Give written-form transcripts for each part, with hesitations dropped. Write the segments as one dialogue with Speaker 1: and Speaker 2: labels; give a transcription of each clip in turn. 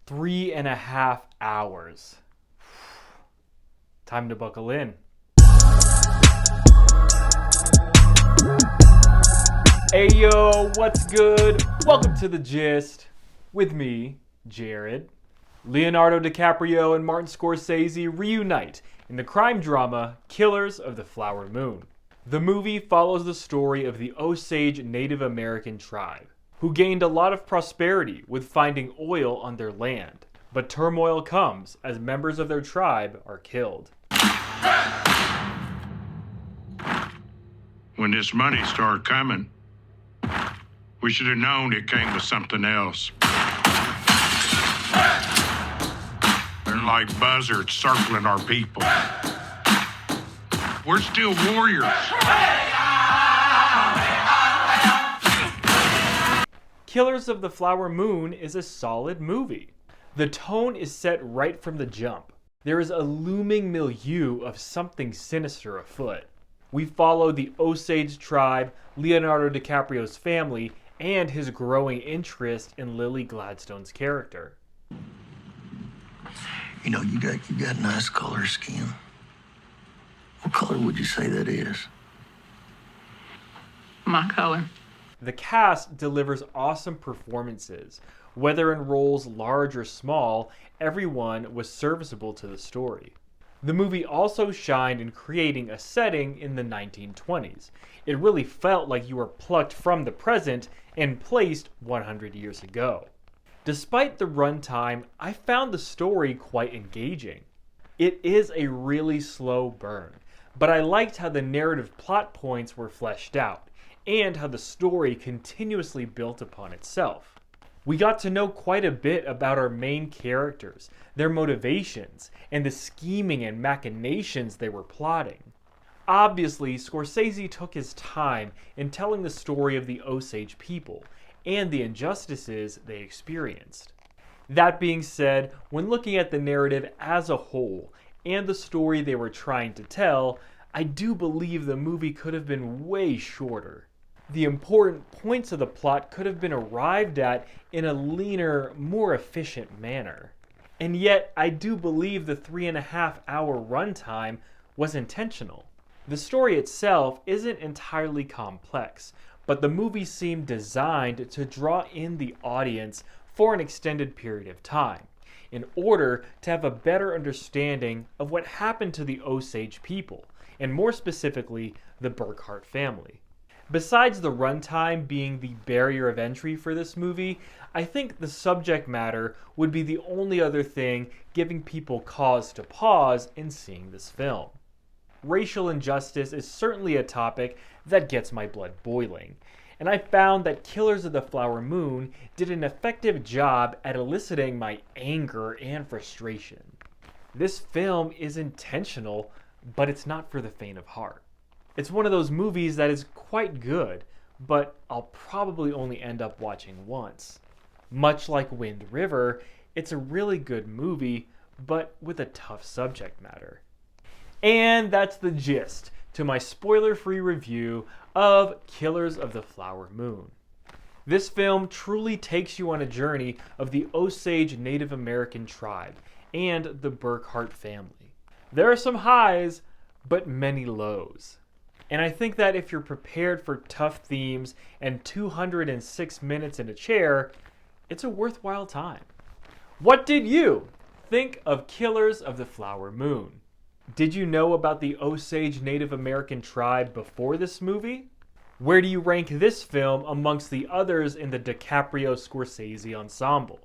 Speaker 1: 3.5 hours. Time to buckle in. Hey yo, what's good? Welcome to The Gist with me, Jared. Leonardo DiCaprio and Martin Scorsese reunite in the crime drama Killers of the Flower Moon. The movie follows the story of the Osage Native American tribe, who gained a lot of prosperity with finding oil on their land. But turmoil comes as members of their tribe are killed.
Speaker 2: When this money started coming, we should have known it came with something else. They're like buzzards circling our people. We're still warriors.
Speaker 1: Killers of the Flower Moon is a solid movie. The tone is set right from the jump. There is a looming milieu of something sinister afoot. We follow the Osage tribe, Leonardo DiCaprio's family, and his growing interest in Lily Gladstone's character.
Speaker 3: You know, you got nice color skin. What color would you say that is?
Speaker 4: My color.
Speaker 1: The cast delivers awesome performances. Whether in roles large or small, everyone was serviceable to the story. The movie also shined in creating a setting in the 1920s. It really felt like you were plucked from the present and placed 100 years ago. Despite the runtime, I found the story quite engaging. It is a really slow burn, but I liked how the narrative plot points were fleshed out, and how the story continuously built upon itself. We got to know quite a bit about our main characters, their motivations, and the scheming and machinations they were plotting. Obviously, Scorsese took his time in telling the story of the Osage people, and the injustices they experienced. That being said, when looking at the narrative as a whole, and the story they were trying to tell, I do believe the movie could have been way shorter. The important points of the plot could have been arrived at in a leaner, more efficient manner. And yet, I do believe the 3.5 hour runtime was intentional. The story itself isn't entirely complex, but the movie seemed designed to draw in the audience for an extended period of time, in order to have a better understanding of what happened to the Osage people, and more specifically, the Burkhart family. Besides the runtime being the barrier of entry for this movie, I think the subject matter would be the only other thing giving people cause to pause in seeing this film. Racial injustice is certainly a topic that gets my blood boiling, and I found that Killers of the Flower Moon did an effective job at eliciting my anger and frustration. This film is intentional, but it's not for the faint of heart. It's one of those movies that is quite good, but I'll probably only end up watching once. Much like Wind River, it's a really good movie, but with a tough subject matter. And that's the gist to my spoiler-free review of Killers of the Flower Moon. This film truly takes you on a journey of the Osage Native American tribe and the Burkhart family. There are some highs, but many lows. And I think that if you're prepared for tough themes and 206 minutes in a chair, it's a worthwhile time. What did you think of Killers of the Flower Moon? Did you know about the Osage Native American tribe before this movie? Where do you rank this film amongst the others in the DiCaprio-Scorsese ensemble?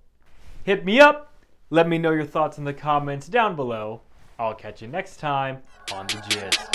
Speaker 1: Hit me up! Let me know your thoughts in the comments down below. I'll catch you next time on The Gist.